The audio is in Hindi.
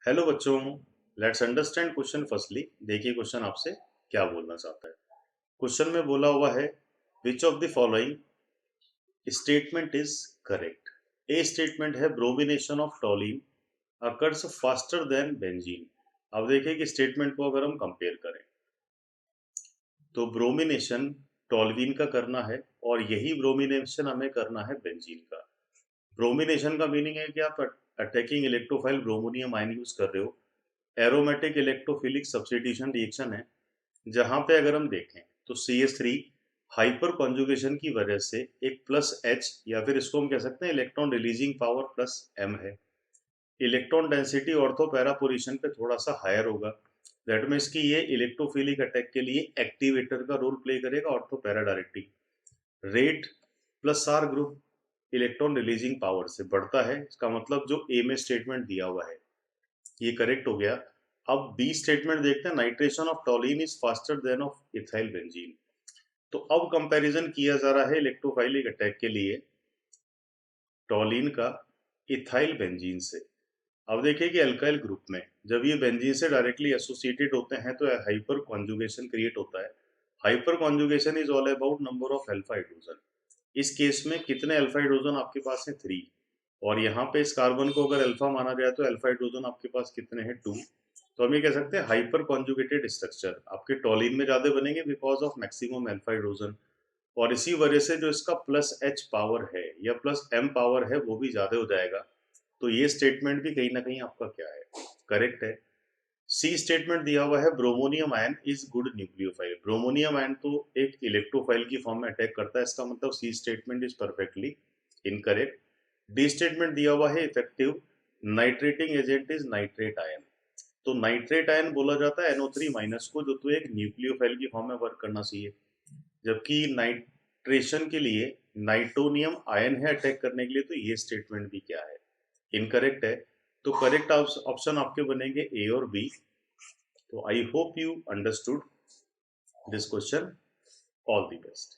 हेलो बच्चों, लेट्स अंडरस्टैंड क्वेश्चन फर्स्टली। देखिए क्वेश्चन आपसे क्या बोलना चाहता है। क्वेश्चन में बोला हुआ है which of the following statement is correct. A statement है bromination of toluene occurs faster than benzene. अब देखिए कि स्टेटमेंट को अगर हम कंपेयर करें तो ब्रोमिनेशन टॉल्वीन का करना है और यही ब्रोमिनेशन हमें करना है बेंजीन का। ब्रोमिनेशन का मीनिंग है कि आप attacking electrophile bromonium ion use कर रहे हो। एरोमेटिक इलेक्ट्रोफिलिक सब्स्टिट्यूशन रिएक्शन है जहां पे अगर हम देखें तो CH3 हाइपर कॉन्जुगेशन की वजह से एक प्लस H या फिर इसको हम कह सकते हैं electron releasing power plus M है। Electron density ortho para position पे थोड़ा सा हायर होगा। दैट मीन्स कि ये इलेक्ट्रोफिलिक अटैक के लिए एक्टिवेटर का रोल प्ले करेगा ortho para directly. Rate plus R group electron releasing power से बढ़ता है। इसका मतलब जो ए में स्टेटमेंट दिया हुआ है ये करेक्ट हो गया। अब बी स्टेटमेंट देखते हैं, nitration of टॉलिन is faster than of ethyl benzene. तो अब कंपैरिजन किया जा रहा है इलेक्ट्रोफाइलिक अटैक के लिए टॉलिन का इथाइल बेंजीन से। अब देखिए कि अल्काइल ग्रुप में जब ये बेंजीन से डायरेक्टली एसोसिएटेड होते हैं तो हाइपर कॉन्जुगेशन क्रिएट होता है। Hyper conjugation is all about number of alpha hydrogen. इस केस में कितने अल्फा हाइड्रोजन आपके पास है 3। और यहाँ पे इस कार्बन को अगर अल्फा माना जाए तो अल्फा हाइड्रोजन आपके पास कितने हैं 2। तो हम ये कह सकते हैं हाइपर कॉन्जुगेटेड स्ट्रक्चर आपके टॉलिन में ज्यादा बनेंगे because of maximum alpha hydrogen. और इसी वजह से जो इसका प्लस H पावर है या प्लस M पावर है वो भी ज्यादा हो जाएगा। तो ये स्टेटमेंट भी कहीं ना कहीं आपका क्या है, करेक्ट है। सी स्टेटमेंट दिया हुआ है bromonium ion is good nucleophile. Bromonium ion तो एक इलेक्ट्रोफाइल की फॉर्म में अटैक करता है, इसका मतलब C statement is perfectly incorrect. D statement दिया हुआ है effective nitrating agent is nitrate ion. तो नाइट्रेट आयन बोला जाता है NO3 माइनस को जो तो एक न्यूक्लियोफाइल की फॉर्म में वर्क करना चाहिए, जबकि नाइट्रेशन के लिए नाइट्रोनियम आयन है अटैक करने के लिए। तो ये स्टेटमेंट भी क्या है, इनकरेक्ट है। तो करेक्ट ऑप्शन आपके बनेंगे ए और बी। तो I hope you understood this question. All the best.